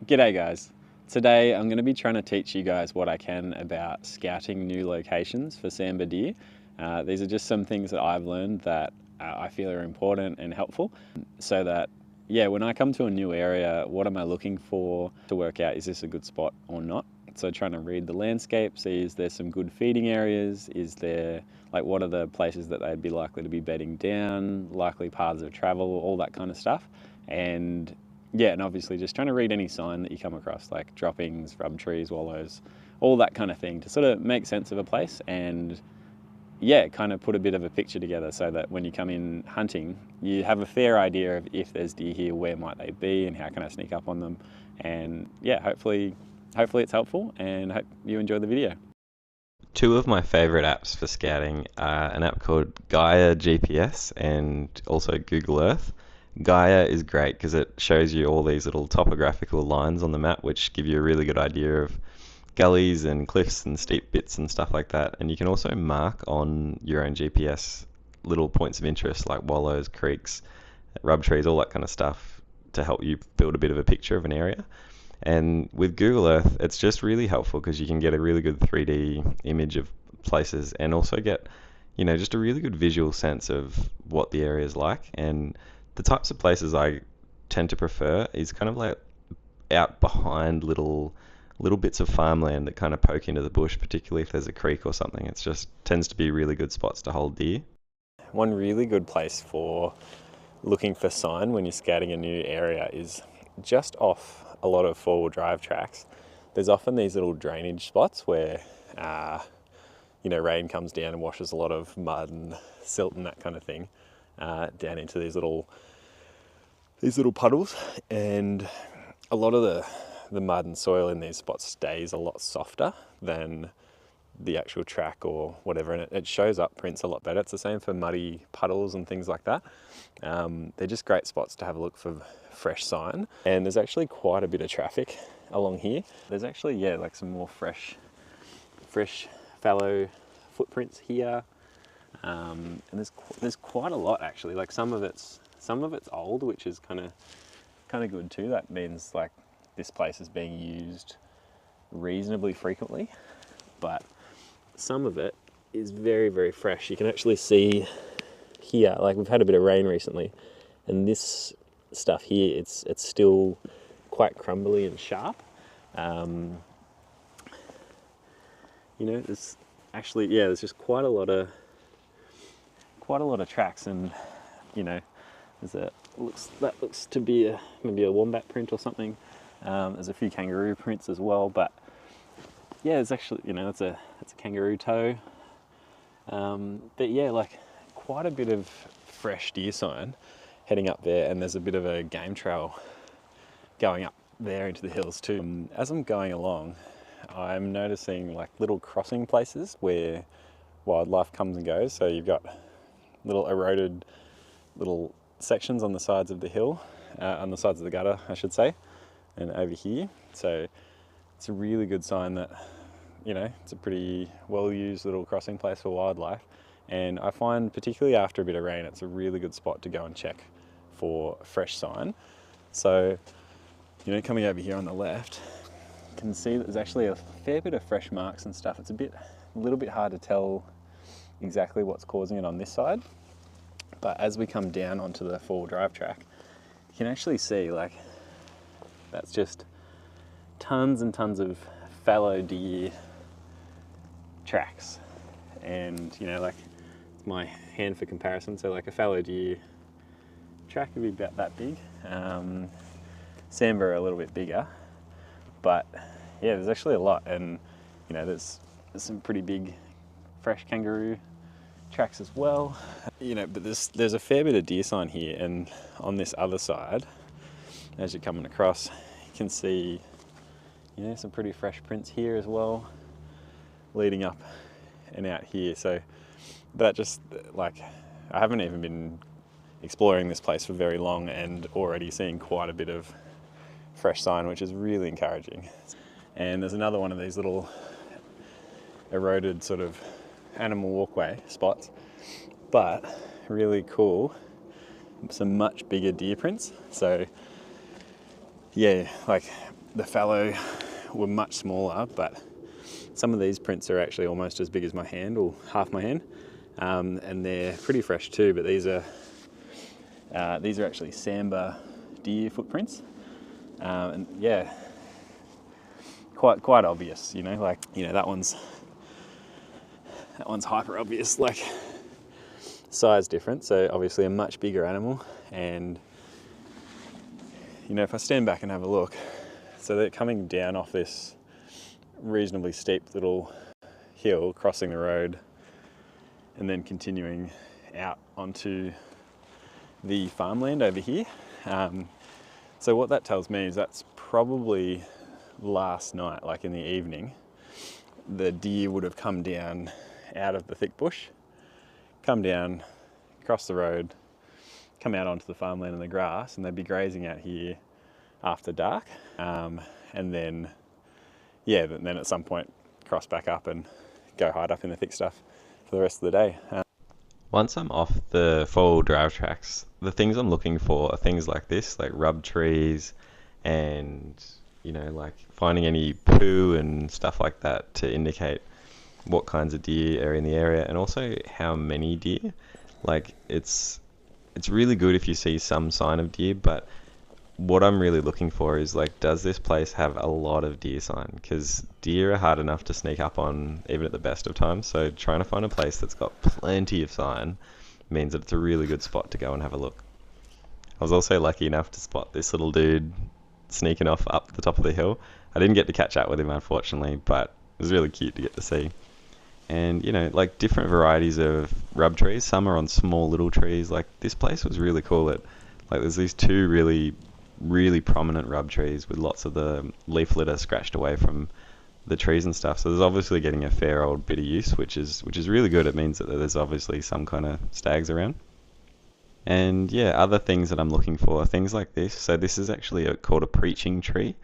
G'day guys. Today I'm going to be trying to teach you guys what I can about scouting new locations for sambar deer. These are just some things that I've learned that I feel are important and helpful, so that when I come to a new area, what am I looking for to work out, is this a good spot or not? So trying to read the landscape, see is there some good feeding areas, is there, what are the places that they'd be likely to be bedding down, likely paths of travel, all that kind of stuff. And obviously just trying to read any sign that you come across, like droppings, rub trees, wallows, all that kind of thing, to sort of make sense of a place and kind of put a bit of a picture together, so that when you come in hunting, you have a fair idea of, if there's deer here, where might they be and how can I sneak up on them. And hopefully it's helpful, and I hope you enjoy the video. Two of my favorite apps for scouting are an app called Gaia GPS and also Google Earth. Gaia is great because it shows you all these little topographical lines on the map, which give you a really good idea of gullies and cliffs and steep bits and stuff like that. And you can also mark on your own GPS little points of interest like wallows, creeks, rub trees, all that kind of stuff, to help you build a bit of a picture of an area. And with Google Earth, it's just really helpful because you can get a really good 3D image of places, and also get, just a really good visual sense of what the area is like. And the types of places I tend to prefer is kind of like out behind little bits of farmland that kind of poke into the bush, particularly if there's a creek or something. It just tends to be really good spots to hold deer. One really good place for looking for sign when you're scouting a new area is just off a lot of four-wheel drive tracks. There's often these little drainage spots where rain comes down and washes a lot of mud and silt and that kind of thing down into these little puddles, and a lot of the mud and soil in these spots stays a lot softer than the actual track or whatever, and it shows up prints a lot better. It's the same for muddy puddles and things like that. They're just great spots to have a look for fresh sign. And there's actually quite a bit of traffic along here. There's actually some more fresh fallow footprints here, and there's quite a lot actually. Like some of it's old, which is kind of good too. That means like this place is being used reasonably frequently, but some of it is very, very fresh. You can actually see here, like we've had a bit of rain recently, and this stuff here, it's still quite crumbly and sharp. There's actually, there's just quite a lot of tracks, and that looks to be maybe a wombat print or something. There's a few kangaroo prints as well, but it's actually, it's a kangaroo toe. But quite a bit of fresh deer sign heading up there, and there's a bit of a game trail going up there into the hills too. As I'm going along, I'm noticing like little crossing places where wildlife comes and goes. So you've got little eroded little sections on the sides of the hill, on the sides of the gutter, I should say, and over here. So it's a really good sign that, it's a pretty well-used little crossing place for wildlife. And I find, particularly after a bit of rain, it's a really good spot to go and check for fresh sign. So, coming over here on the left, you can see that there's actually a fair bit of fresh marks and stuff. It's a little bit hard to tell exactly what's causing it on this side. But as we come down onto the four-wheel drive track, you can actually see that's just tons and tons of fallow deer tracks. And my hand for comparison, so like a fallow deer track would be about that big. Sambar are a little bit bigger, but there's actually a lot, and there's some pretty big fresh kangaroo tracks as well. But there's a fair bit of deer sign here, and on this other side, as you're coming across, you can see some pretty fresh prints here as well, leading up and out here. So that just, I haven't even been exploring this place for very long, and already seeing quite a bit of fresh sign, which is really encouraging. And there's another one of these little eroded sort of animal walkway spots, but really cool, some much bigger deer prints. So the fallow were much smaller, but some of these prints are actually almost as big as my hand, or half my hand, and they're pretty fresh too. But these are actually Sambar deer footprints, and yeah, quite obvious. Like that one's hyper obvious. Like size difference, so obviously a much bigger animal. And if I stand back and have a look, so they're coming down off this reasonably steep little hill, crossing the road, and then continuing out onto the farmland over here. So what that tells me is that's probably last night, like in the evening, the deer would have come down out of the thick bush, come down, cross the road, come out onto the farmland and the grass, and they'd be grazing out here after dark, and then at some point cross back up and go hide up in the thick stuff for the rest of the day. Once I'm off the four-wheel drive tracks, the things I'm looking for are things like this, like rub trees, and like finding any poo and stuff like that to indicate what kinds of deer are in the area, and also how many deer. Like it's really good if you see some sign of deer, but what I'm really looking for is, like, does this place have a lot of deer sign? Because deer are hard enough to sneak up on even at the best of times, so trying to find a place that's got plenty of sign means that it's a really good spot to go and have a look. I was also lucky enough to spot this little dude sneaking off up the top of the hill. I didn't get to catch up with him, unfortunately, but it was really cute to get to see. And like different varieties of rub trees, some are on small little trees. Like this place was really cool. There's these two really prominent rub trees with lots of the leaf litter scratched away from the trees and stuff. So there's obviously getting a fair old bit of use, which is really good. It means that there's obviously some kind of stags around. And yeah, other things that I'm looking for are things like this. So this is actually called a preaching tree,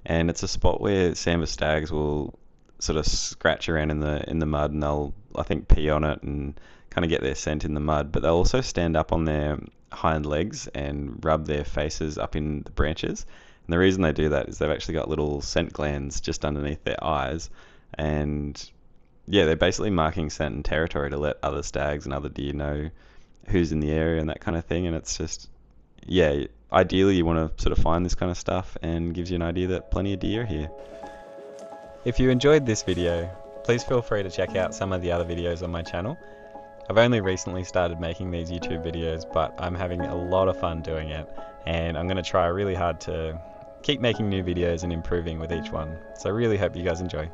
and it's a spot where Sambar stags will sort of scratch around in the mud, and they'll, I think, pee on it and kind of get their scent in the mud. But they'll also stand up on their hind legs and rub their faces up in the branches. And the reason they do that is they've actually got little scent glands just underneath their eyes, and yeah, they're basically marking scent and territory to let other stags and other deer know who's in the area and that kind of thing. And it's just, yeah, ideally you want to sort of find this kind of stuff, and gives you an idea that plenty of deer are here. If you enjoyed this video, please feel free to check out some of the other videos on my channel. I've only recently started making these YouTube videos, but I'm having a lot of fun doing it, and I'm going to try really hard to keep making new videos and improving with each one. So I really hope you guys enjoy.